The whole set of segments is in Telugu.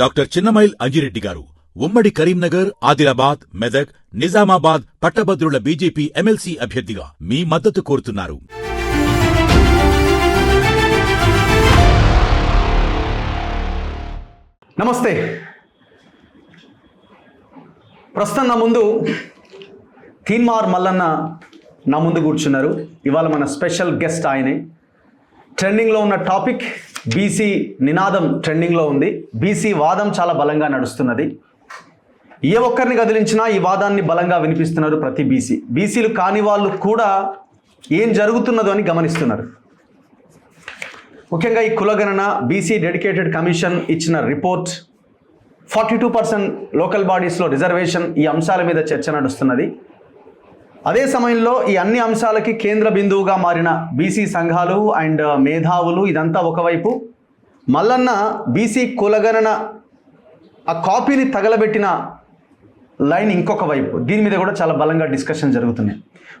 డాక్టర్ చిన్నమైల్ అంజిరెడ్డి గారు ఉమ్మడి కరీంనగర్, ఆదిలాబాద్, మెదక్, నిజామాబాద్ పట్టభద్రుల బీజేపీ ఎమ్మెల్సీ అభ్యర్థిగా మీ మద్దతు కోరుతున్నారు. నమస్తే. ప్రస్తుతం నా ముందు తీన్మార్ మల్లన్న నా ముందు కూర్చున్నారు. ఇవాళ మన స్పెషల్ గెస్ట్ ఆయనే. ట్రెండింగ్లో ఉన్న టాపిక్ బీసీ నినాదం ట్రెండింగ్లో ఉంది. బీసీ వాదం చాలా బలంగా నడుస్తున్నది. ఏ ఒక్కరిని కదిలించినా ఈ వాదాన్ని బలంగా వినిపిస్తున్నారు ప్రతి బీసీలు కాని వాళ్ళు కూడా ఏం జరుగుతున్నదో అని గమనిస్తున్నారు. ముఖ్యంగా ఈ కులగణన బీసీ డెడికేటెడ్ కమిషన్ ఇచ్చిన రిపోర్ట్ 42% లోకల్ బాడీస్లో రిజర్వేషన్, ఈ అంశాల మీద చర్చ నడుస్తున్నది. అదే సమయంలో ఈ అన్ని అంశాలకి కేంద్ర బిందువుగా మారిన బీసీ సంఘాలు అండ్ మేధావులు ఇదంతా ఒకవైపు, మల్లన్న బీసీ కులగణన ఆ కాపీని తగలబెట్టిన లైన్ ఇంకొక వైపు. దీని మీద కూడా చాలా బలంగా డిస్కషన్ జరుగుతున్నాయి.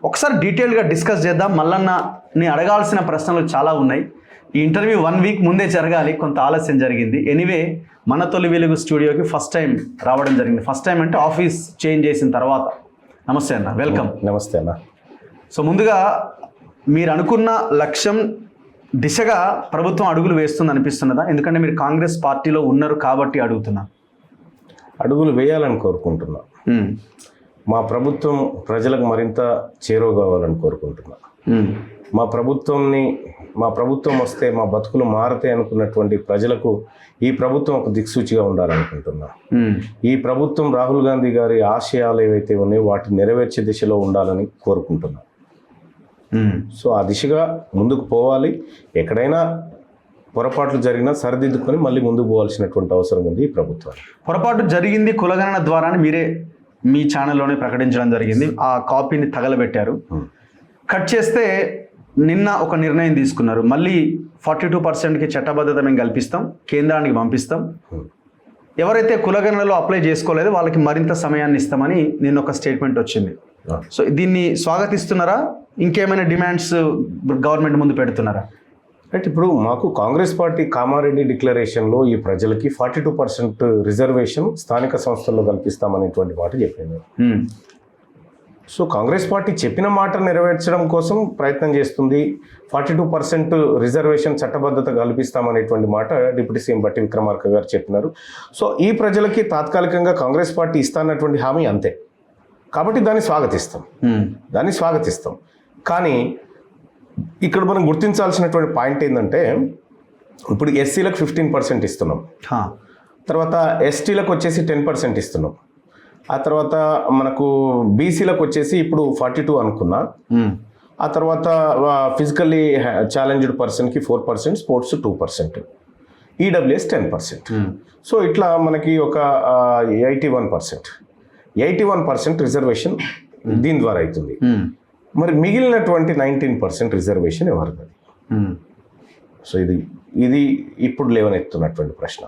ఒకసారి డీటెయిల్గా డిస్కస్ చేద్దాం. మల్లన్నని అడగాల్సిన ప్రశ్నలు చాలా ఉన్నాయి. ఈ ఇంటర్వ్యూ 1 వీక్ ముందే జరగాలి, కొంత ఆలస్యం జరిగింది. ఎనీవే, మన తొలి వెలుగు స్టూడియోకి ఫస్ట్ టైం రావడం జరిగింది. ఫస్ట్ టైం అంటే ఆఫీస్ చేంజ్ చేసిన తర్వాత. నమస్తే అన్న, వెల్కమ్. నమస్తే అన్న. సో ముందుగా మీరు అనుకున్న లక్ష్యం దిశగా ప్రభుత్వం అడుగులు వేస్తుంది అనిపిస్తున్నదా? ఎందుకంటే మీరు కాంగ్రెస్ పార్టీలో ఉన్నారు కాబట్టి అడుగుతున్నా. అడుగులు వేయాలని కోరుకుంటున్నా. మా ప్రభుత్వం ప్రజలకు మరింత చేరువ కావాలని కోరుకుంటున్నా. మా ప్రభుత్వం వస్తే మా బతుకులు మారతాయి అనుకున్నటువంటి ప్రజలకు ఈ ప్రభుత్వం ఒక దిక్సూచిగా ఉండాలనుకుంటున్నా. ఈ ప్రభుత్వం రాహుల్ గాంధీ గారి ఆశయాలు ఏవైతే ఉన్నాయో వాటిని నెరవేర్చే దిశలో ఉండాలని కోరుకుంటున్నా. సో ఆ దిశగా ముందుకు పోవాలి. ఎక్కడైనా పొరపాట్లు జరిగినా సరిదిద్దుకొని మళ్ళీ ముందుకు పోవాల్సినటువంటి అవసరం ఉంది ఈ ప్రభుత్వం. పొరపాటు జరిగింది కులగణన ద్వారా మీరే మీ ఛానల్లోనే ప్రకటించడం జరిగింది. ఆ కాపీని తగలబెట్టారు. కట్ చేస్తే నిన్న ఒక నిర్ణయం తీసుకున్నారు. మళ్ళీ 42%కి చట్టబద్ధత మేము కల్పిస్తాం, కేంద్రానికి పంపిస్తాం. ఎవరైతే కులగణనలో అప్లై చేసుకోలేదో వాళ్ళకి మరింత సమయాన్ని ఇస్తామని నిన్న ఒక స్టేట్మెంట్ వచ్చింది. సో దీన్ని స్వాగతిస్తున్నారా? ఇంకేమైనా డిమాండ్స్ గవర్నమెంట్ ముందు పెడుతున్నారా? రైట్. ఇప్పుడు మాకు కాంగ్రెస్ పార్టీ కామారెడ్డి డిక్లరేషన్లో ఈ ప్రజలకి 42% రిజర్వేషన్ స్థానిక సంస్థల్లో కల్పిస్తామనేటువంటి మాట చెప్పింది. సో కాంగ్రెస్ పార్టీ చెప్పిన మాట నెరవేర్చడం కోసం ప్రయత్నం చేస్తుంది. 42% రిజర్వేషన్ చట్టబద్ధత కల్పిస్తామనేటువంటి మాట డిప్యూటీ సీఎం బట్టి విక్రమార్క గారు చెప్పినారు. సో ఈ ప్రజలకి తాత్కాలికంగా కాంగ్రెస్ పార్టీ ఇస్తానటువంటి హామీ అంతే. కాబట్టి దాన్ని స్వాగతిస్తాం. కానీ ఇక్కడ మనం గుర్తించాల్సినటువంటి పాయింట్ ఏంటంటే, ఇప్పుడు ఎస్సీలకు 15% ఇస్తున్నాం, తర్వాత ఎస్టీలకు వచ్చేసి 10% ఇస్తున్నాం, ఆ తర్వాత మనకు బీసీలకు వచ్చేసి ఇప్పుడు 42 అనుకున్నా, ఆ తర్వాత ఫిజికల్లీ ఛాలెంజ్డ్ పర్సన్కి 4%, స్పోర్ట్స్ 2%, ఈడబ్ల్యూఎస్ 10%. సో ఇట్లా మనకి ఒక 81% రిజర్వేషన్ దీని ద్వారా అవుతుంది. మరి మిగిలినటువంటి 19% రిజర్వేషన్ ఎవరిది? సో ఇది ఇప్పుడు లేవనెత్తున్నటువంటి ప్రశ్న.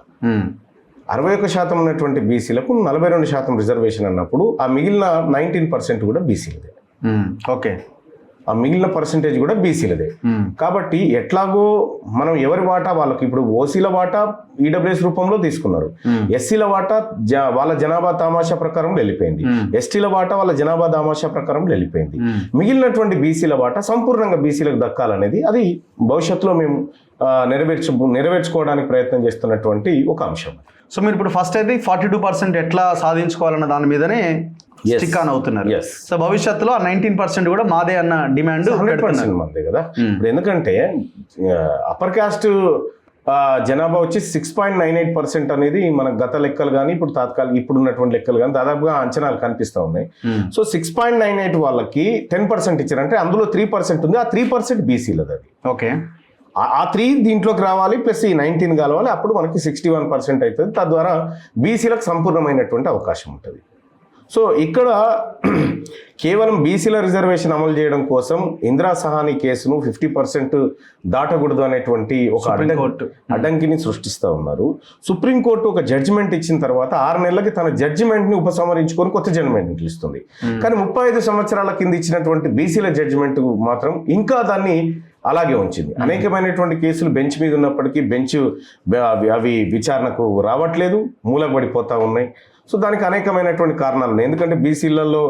61% ఉన్నటువంటి బీసీలకు 42% రిజర్వేషన్ అన్నప్పుడు ఆ మిగిలిన 19% కూడా బీసీలదే. ఓకే, ఆ మిగిలిన పర్సెంటేజ్ కూడా బీసీలదే. కాబట్టి ఎట్లాగో మనం ఎవరి వాటా వాళ్ళకి, ఇప్పుడు ఓసీల వాటా ఈడబ్ల్యూఎస్ రూపంలో తీసుకున్నారు, ఎస్సీల వాటా వాళ్ళ జనాభా తామాషా ప్రకారం వెళ్ళిపోయింది, ఎస్టీల వాటా వాళ్ళ జనాభా తామాషా ప్రకారం వెళ్ళిపోయింది. మిగిలినటువంటి బీసీల వాటా సంపూర్ణంగా బీసీలకు దక్కాలనేది అది భవిష్యత్తులో మేము నెరవేర్చుకోవడానికి ప్రయత్నం చేస్తున్నటువంటి ఒక అంశం. సో మీరు ఇప్పుడు ఫస్ట్ అయితే 42% ఎట్లా సాధించుకోవాలన్న దాని మీదనే స్టిక్ ఆన్ అవుతున్నారు. సో భవిష్యత్తులో ఆ 19% కూడా మాదే అన్న డిమాండ్ 100% మాదే కదా. ఇప్పుడు ఎందుకంటే అప్పర్ క్యాస్ట్ జనాభా వచ్చి 6.98% అనేది మన గత లెక్కలు కానీ ఇప్పుడు ఉన్నటువంటి లెక్కలు కానీ దాదాపుగా అంచనాలు కనిపిస్తూ ఉన్నాయి. సో 6.98 వాళ్ళకి 10% ఇచ్చారంటే అందులో 3% ఉంది. ఆ 3% బీసీలది. అది ఓకే. ఆ 3 దీంట్లోకి రావాలి, ప్లస్ ఈ 19 కలవాలి, అప్పుడు మనకి 61% అవుతుంది. తద్వారా బీసీలకు సంపూర్ణమైనటువంటి అవకాశం ఉంటుంది. సో ఇక్కడ కేవలం బీసీల రిజర్వేషన్ అమలు చేయడం కోసం ఇందిరా సహాని కేసును 50% దాటకూడదు అనేటువంటి ఒక అడ్డంకిని సృష్టిస్తూ ఉన్నారు. సుప్రీంకోర్టు ఒక జడ్జిమెంట్ ఇచ్చిన తర్వాత 6 నెలలకి తన జడ్జిమెంట్ని ఉపసంహరించుకొని కొత్త జడ్జిమెంట్ ఇస్తుంది. కానీ 35 సంవత్సరాల కింద ఇచ్చినటువంటి బీసీల జడ్జిమెంట్ మాత్రం ఇంకా దాన్ని అలాగే ఉంచింది. అనేకమైనటువంటి కేసులు బెంచ్ మీద ఉన్నప్పటికీ బెంచ్ అవి విచారణకు రావట్లేదు, మూలబడిపోతూ ఉన్నాయి. సో దానికి అనేకమైనటువంటి కారణాలు ఉన్నాయి. ఎందుకంటే బీసీలలో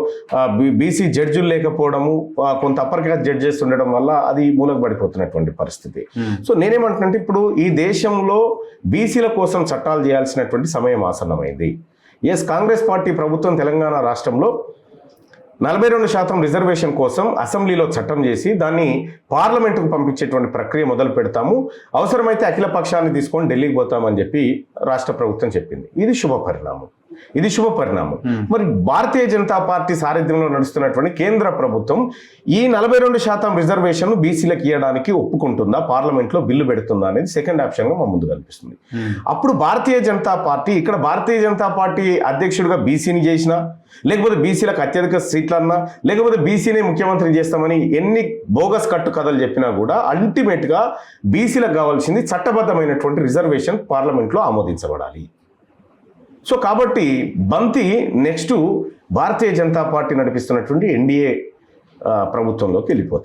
బీసీ జడ్జులు లేకపోవడము, కొంత అప్పర్ క్లాస్ జడ్జెస్ ఉండడం వల్ల అది మూలకు పడిపోతున్నటువంటి పరిస్థితి. సో నేనేమంటున్నానంటే ఇప్పుడు ఈ దేశంలో బీసీల కోసం చట్టాలు చేయాల్సినటువంటి సమయం ఆసన్నమైంది. కాంగ్రెస్ పార్టీ ప్రభుత్వం తెలంగాణ రాష్ట్రంలో 42% రిజర్వేషన్ కోసం అసెంబ్లీలో చట్టం చేసి దాన్ని పార్లమెంటుకు పంపించేటువంటి ప్రక్రియ మొదలు పెడతాము, అవసరమైతే అఖిల పక్షాన్ని తీసుకొని ఢిల్లీకి పోతామని చెప్పి రాష్ట్ర ప్రభుత్వం చెప్పింది. ఇది శుభ పరిణామం. మరి భారతీయ జనతా పార్టీ సారథ్యంలో నడుస్తున్నటువంటి కేంద్ర ప్రభుత్వం ఈ 42% రిజర్వేషన్ బీసీలకు ఇవ్వడానికి ఒప్పుకుంటుందా, పార్లమెంట్లో బిల్లు పెడుతుందా అనేది సెకండ్ ఆప్షన్ గా మా ముందు కనిపిస్తుంది. అప్పుడు భారతీయ జనతా పార్టీ అధ్యక్షుడిగా బీసీని చేసినా, లేకపోతే బీసీలకు అత్యధిక సీట్లన్నా, లేకపోతే బీసీని ముఖ్యమంత్రి చేస్తామని ఎన్ని బోగస్ కట్టు కథలు చెప్పినా కూడా అల్టిమేట్ గా బీసీలకు కావాల్సింది చట్టబద్ధమైనటువంటి రిజర్వేషన్ పార్లమెంట్లో ఆమోదించబడాలి. సో కాబట్టి బంతి నెక్స్ట్ భారతీయ జనతా పార్టీ నడిపిస్తున్నటువంటి ఎన్డీఏ ప్రభుత్వంలోకి వెళ్ళిపోతారు.